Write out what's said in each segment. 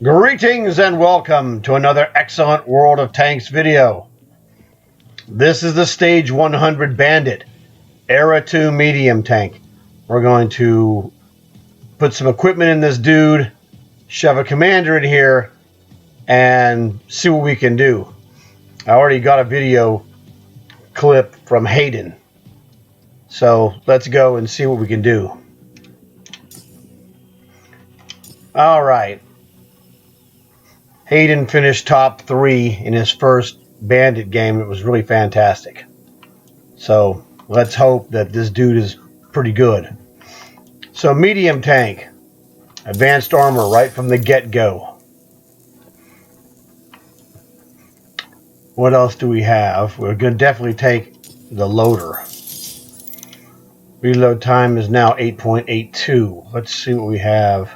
Greetings and welcome to another excellent World of Tanks video. This is the Stage 100 Bandit, Era 2 medium tank. We're going to put some equipment in this dude, shove a commander in here, and see what we can do. I already got a video clip from Hayden, so let's go and see what we can do. Alright. Hayden finished top 3 in his first Bandit game. It was really fantastic. So let's hope that this dude is pretty good. So medium tank, advanced armor right from the get-go. What else do we have? We're going to definitely take the loader. Reload time is now 8.82. Let's see what we have.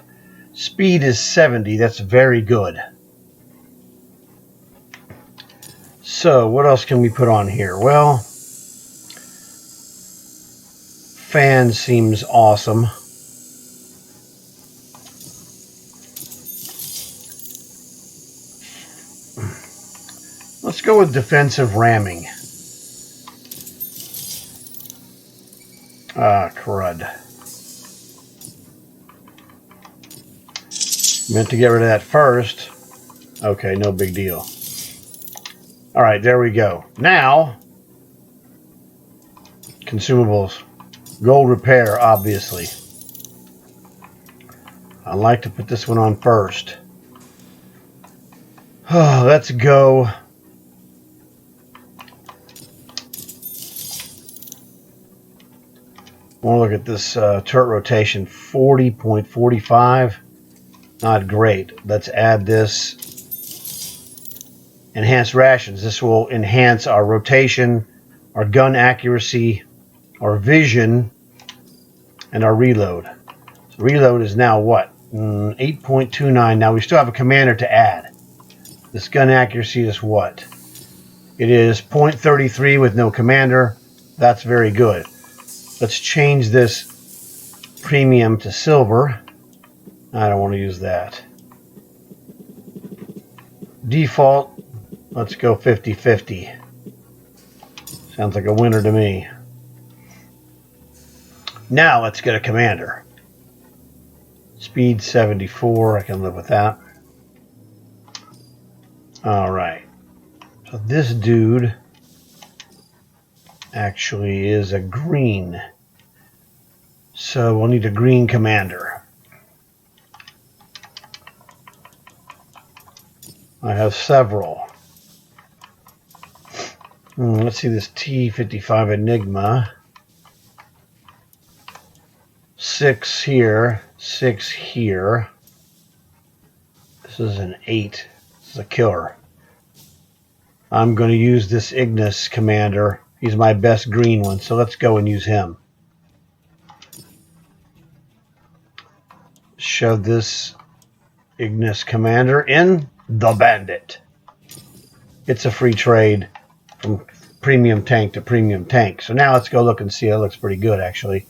Speed is 70. That's very good. So, what else can we put on here? Well, fan seems awesome. Let's go with defensive ramming. Ah, crud. Meant to get rid of that first. Okay, no big deal. All right, there we go. Now, consumables. Gold repair, obviously. I like to put this one on first. Oh, let's go. I want to look at this turret rotation. 40.45. Not great. Let's add this. Enhanced rations. This will enhance our rotation, our gun accuracy, our vision, and our reload. So reload is now what? 8.29. Now we still have a commander to add. This gun accuracy is what? It is 0.33 with no commander. That's very good. Let's change this premium to silver. I don't want to use that. Default. Let's go 50-50. Sounds like a winner to me. Now let's get a commander. Speed 74. I can live with that. Alright. So this dude actually is a green. So we'll need a green commander. I have several. Let's see this T-55 Enigma. 6 here, 6 here. This is an 8. This is a killer. I'm going to use this Ignis commander. He's my best green one, so let's go and use him. Shove this Ignis commander in the Bandit. It's a free trade from premium tank to premium tank. So now let's go look and see. It looks pretty good, actually.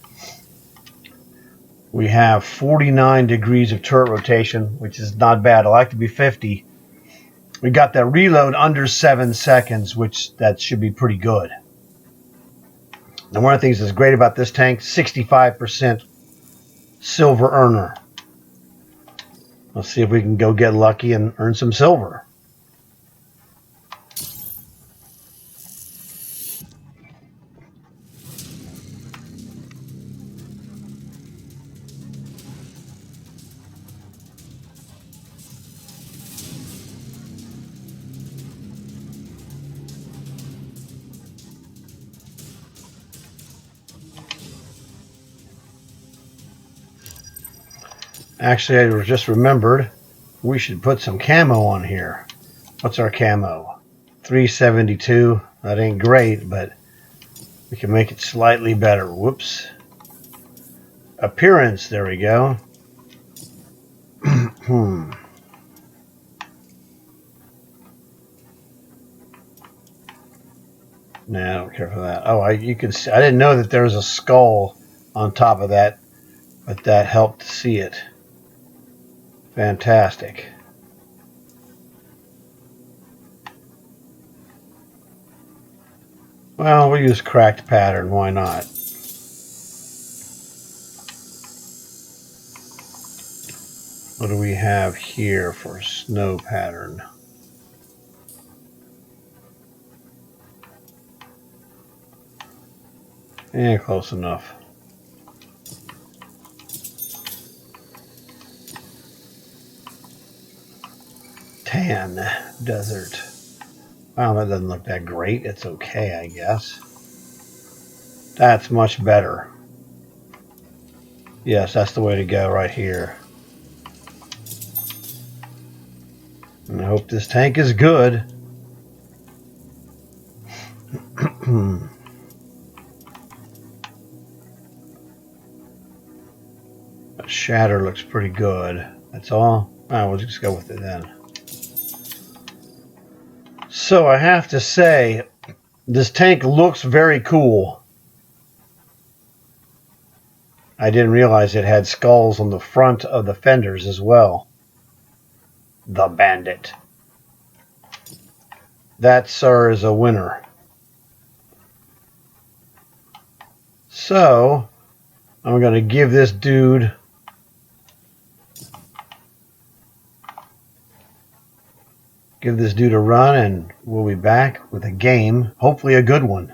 We have 49 degrees of turret rotation, which is not bad. I like to be 50. We got that reload under 7 seconds, which that should be pretty good. And one of the things that's great about this tank, 65% silver earner. Let's see if we can go get lucky and earn some silver. Actually, I just remembered we should put some camo on here. What's our camo? 372. That ain't great, but we can make it slightly better. Whoops. Appearance. There we go. No, I don't care for that. Oh, you can see. I didn't know that there was a skull on top of that, but that helped to see it. Fantastic. Well, we'll use cracked pattern. Why not? What do we have here for snow pattern? Yeah, close enough. Tan desert. Wow, that doesn't look that great. It's okay, I guess. That's much better. Yes, that's the way to go right here. And I hope this tank is good. That shatter looks pretty good. That's all. Oh, we'll just go with it then. So I have to say, this tank looks very cool. I didn't realize it had skulls on the front of the fenders as well. The Bandit. That, sir, is a winner. So, I'm going to give this dude a run, and we'll be back with a game, hopefully a good one.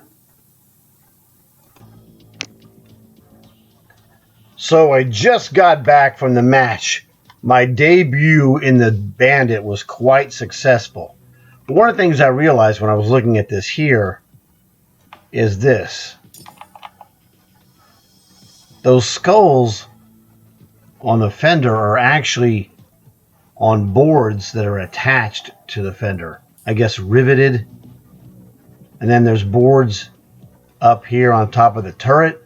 So I just got back from the match. My debut in the Bandit was quite successful. But one of the things I realized when I was looking at this here is this. Those skulls on the fender are actually on boards that are attached to the fender. I guess riveted. And then there's boards up here on top of the turret.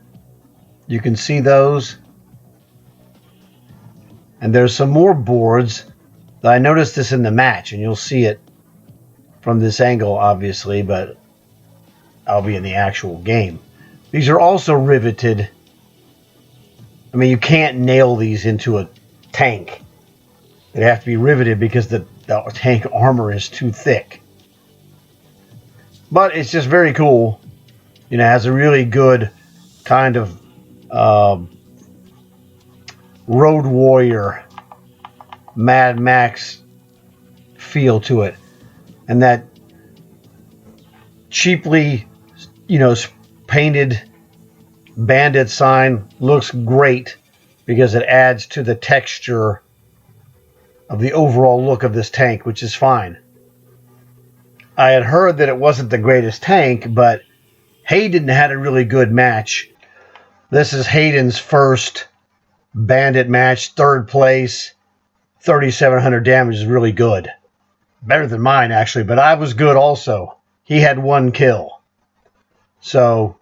You can see those. And there's some more boards. I noticed this in the match, and you'll see it from this angle, obviously, but I'll be in the actual game. These are also riveted. I mean, you can't nail these into a tank. They have to be riveted because the tank armor is too thick. But it's just very cool. You know, it has a really good kind of Road Warrior, Mad Max feel to it. And that cheaply, you know, painted Bandit sign looks great because it adds to the texture of the overall look of this tank, which is fine. I had heard that it wasn't the greatest tank, but Hayden had a really good match. This is Hayden's first Bandit match, 3rd place, 3,700 damage is really good. Better than mine, actually, but I was good also. He had 1 kill. So,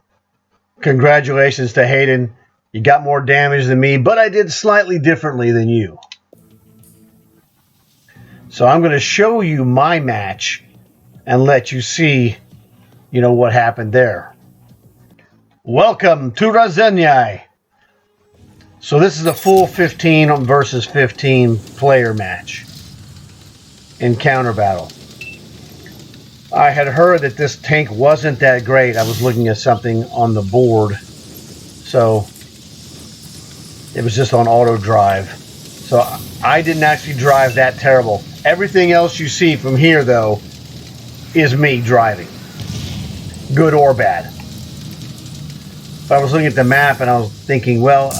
congratulations to Hayden. You got more damage than me, but I did slightly differently than you. So I'm going to show you my match and let you see, you know, what happened there. Welcome to Razenyai. So this is a full 15 versus 15 player match in counter battle. I had heard that this tank wasn't that great. I was looking at something on the board. So it was just on auto drive. So I didn't actually drive that terrible. Everything else you see from here, though, is me driving. Good or bad. But I was looking at the map and I was thinking, well,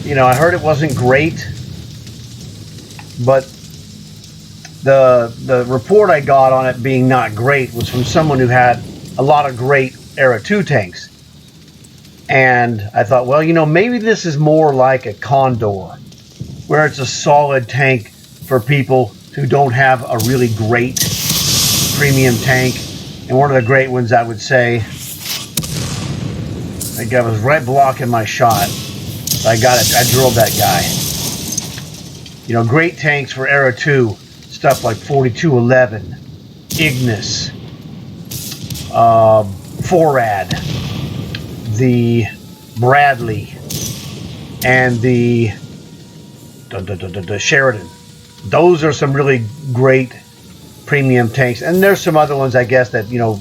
you know, I heard it wasn't great. But the report I got on it being not great was from someone who had a lot of great Era 2 tanks. And I thought, well, you know, maybe this is more like a Condor, where it's a solid tank for people who don't have a really great premium tank. And one of the great ones, I would say, that guy was right blocking my shot. I got it. I drilled that guy. You know, great tanks for Era 2, stuff like 4211, Ignis, Forad, the Bradley, and the Sheridan. Those are some really great premium tanks. And there's some other ones, I guess, that, you know,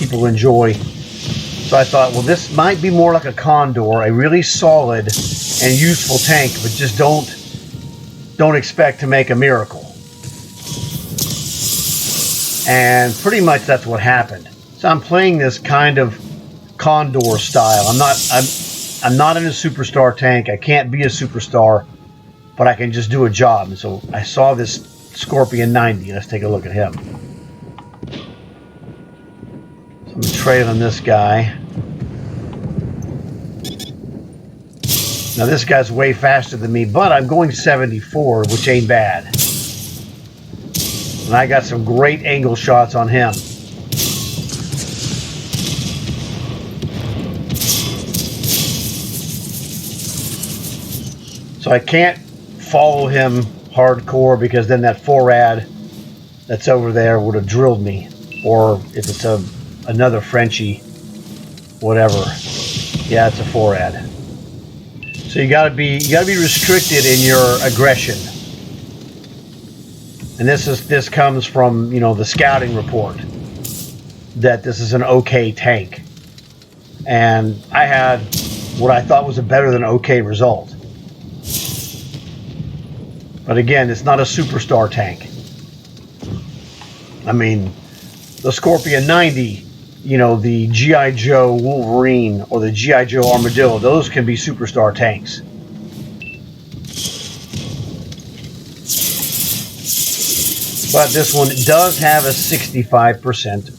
people enjoy. So I thought, well, this might be more like a Condor, a really solid and useful tank, but just don't expect to make a miracle. And pretty much that's what happened. So I'm playing this kind of Condor style. I'm not in a superstar tank. I can't be a superstar, but I can just do a job. And so I saw this Scorpion 90. Let's take a look at him. So I'm trailing this guy. Now this guy's way faster than me, but I'm going 74, which ain't bad. And I got some great angle shots on him. So I can't follow him hardcore because then that 4-ad that's over there would have drilled me. Or if it's another Frenchie, whatever. Yeah, it's a 4-ad. So you gotta be restricted in your aggression. And this comes from, the scouting report that this is an okay tank. And I had what I thought was a better than okay result. But again, it's not a superstar tank. I mean, the Scorpion 90, the G.I. Joe Wolverine or the G.I. Joe Armadillo, those can be superstar tanks. But this one does have a 65%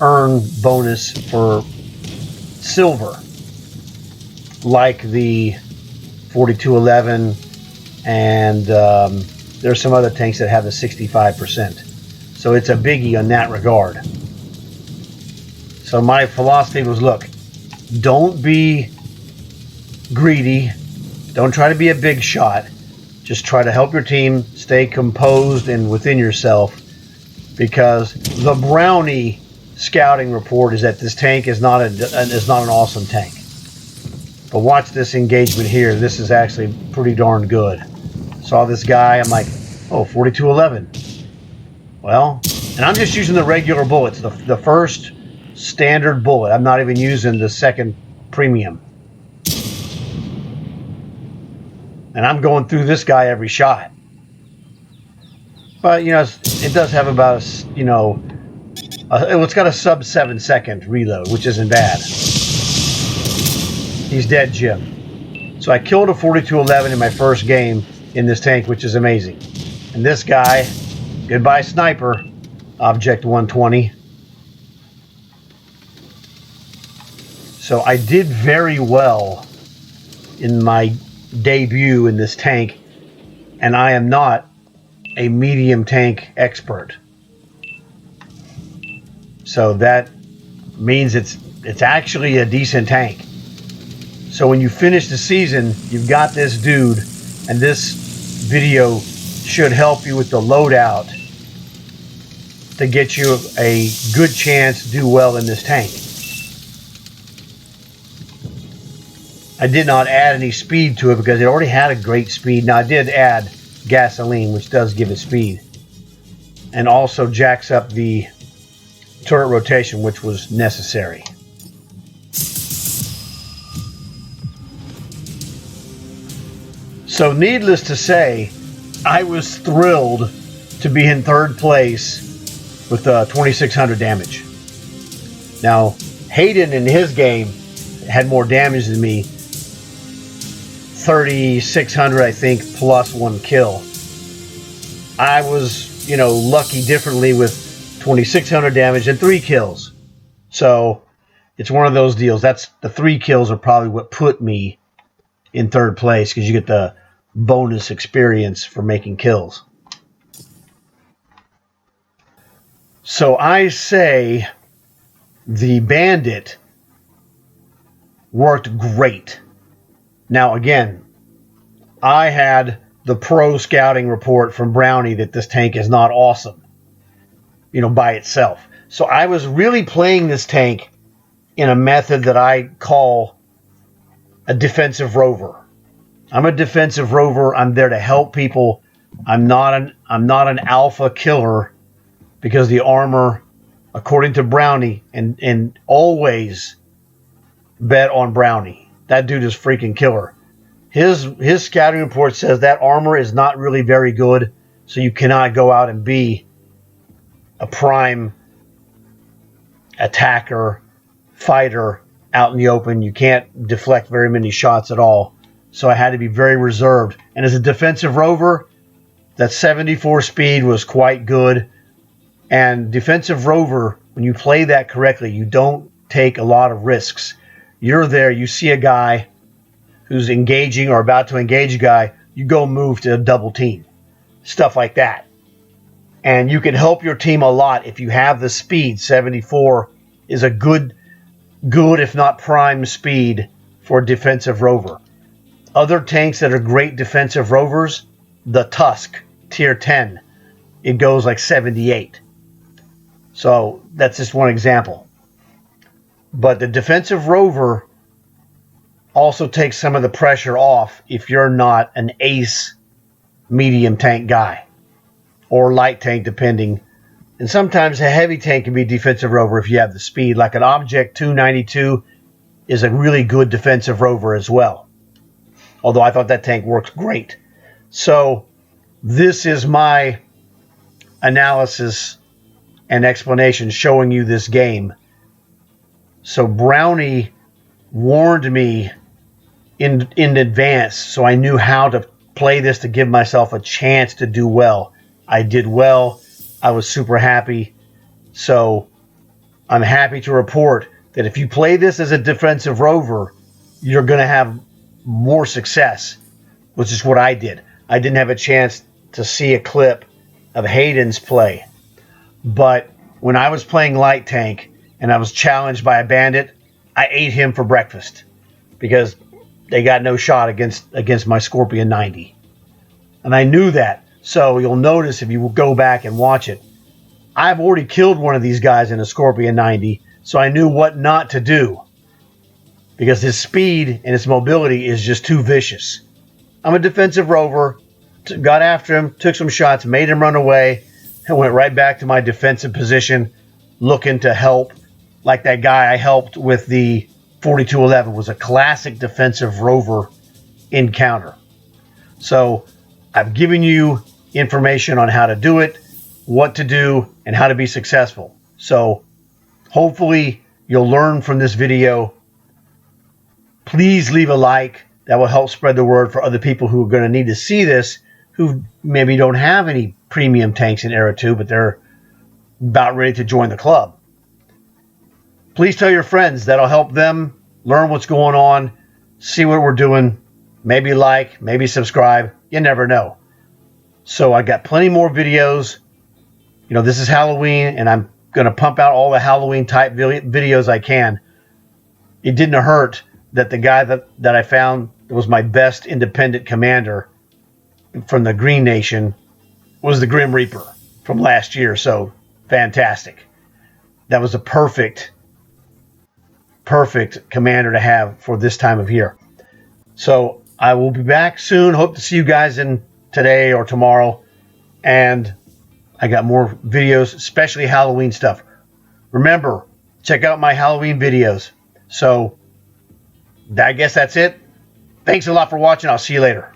earn bonus for silver, like the 4211, and there's some other tanks that have the 65%. So it's a biggie in that regard. So my philosophy was, look, don't be greedy. Don't try to be a big shot. Just try to help your team stay composed and within yourself, because the Brownie scouting report is that this tank is not an awesome tank. But watch this engagement here. This is actually pretty darn good. Saw this guy. I'm like, oh, 4211. Well, and I'm just using the regular bullets, the first standard bullet. I'm not even using the second premium. And I'm going through this guy every shot. But, it does have about, it's got a sub 7-second reload, which isn't bad. He's dead, Jim. So I killed a 4211 in my first game in this tank, which is amazing. And this guy, goodbye sniper, Object 120. So I did very well in my debut in this tank, and I am not a medium tank expert. So that means it's actually a decent tank. So when you finish the season, you've got this dude, and this video should help you with the loadout to get you a good chance to do well in this tank. I did not add any speed to it because it already had a great speed. Now I did add gasoline, which does give it speed, and also jacks up the turret rotation, which was necessary. So needless to say, I was thrilled to be in third place with 2,600 damage. Now, Hayden in his game had more damage than me, 3,600 I think, plus 1 kill. I was, lucky differently with 2,600 damage and 3 kills. So it's one of those deals. That's the 3 kills are probably what put me in third place, because you get the bonus experience for making kills. So I say the Bandit worked great. Now again, I had the pro scouting report from Brownie that this tank is not awesome, by itself. So I was really playing this tank in a method that I call a defensive rover. I'm a defensive rover. I'm there to help people. I'm not an alpha killer, because the armor according to Brownie, and always bet on Brownie. That dude is freaking killer. His scouting report says that armor is not really very good, so you cannot go out and be a prime attacker, fighter out in the open. You can't deflect very many shots at all. So I had to be very reserved. And as a defensive rover, that 74 speed was quite good. And defensive rover, when you play that correctly, you don't take a lot of risks. You're there, you see a guy who's engaging or about to engage a guy, you go move to a double team. Stuff like that. And you can help your team a lot if you have the speed. 74 is a good if not prime speed for defensive rover. Other tanks that are great defensive rovers, the Tusk, tier 10, it goes like 78. So that's just one example. But the defensive rover also takes some of the pressure off if you're not an ace medium tank guy or light tank, depending. And sometimes a heavy tank can be defensive rover if you have the speed. Like an Object 292 is a really good defensive rover as well. Although I thought that tank works great. So this is my analysis and explanation showing you this game. So Brownie warned me in advance, so I knew how to play this to give myself a chance to do well. I did well. I was super happy. So I'm happy to report that if you play this as a defensive rover, you're going to have more success, which is what I did. I didn't have a chance to see a clip of Hayden's play. But when I was playing light tank and I was challenged by a bandit, I ate him for breakfast because they got no shot against my Scorpion 90. And I knew that. So you'll notice if you will go back and watch it, I've already killed one of these guys in a Scorpion 90, so I knew what not to do because his speed and his mobility is just too vicious. I'm a defensive rover, got after him, took some shots, made him run away, and went right back to my defensive position looking to help. Like that guy I helped with the 4211 was a classic defensive rover encounter. So I've given you information on how to do it, what to do, and how to be successful. So hopefully you'll learn from this video. Please leave a like. That will help spread the word for other people who are going to need to see this, who maybe don't have any premium tanks in Era 2, but they're about ready to join the club. Please tell your friends. That'll help them learn what's going on, see what we're doing, maybe like, maybe subscribe. You never know. So I got plenty more videos. You know, this is Halloween, and I'm going to pump out all the Halloween type videos I can. It didn't hurt that the guy that I found that was my best independent commander from the Green Nation was the Grim Reaper from last year. So fantastic. That was a perfect commander to have for this time of year. So I will be back soon. Hope to see you guys in today or tomorrow. And I got more videos, especially Halloween stuff. Remember, check out my Halloween videos. So I guess that's it. Thanks a lot for watching. I'll see you later.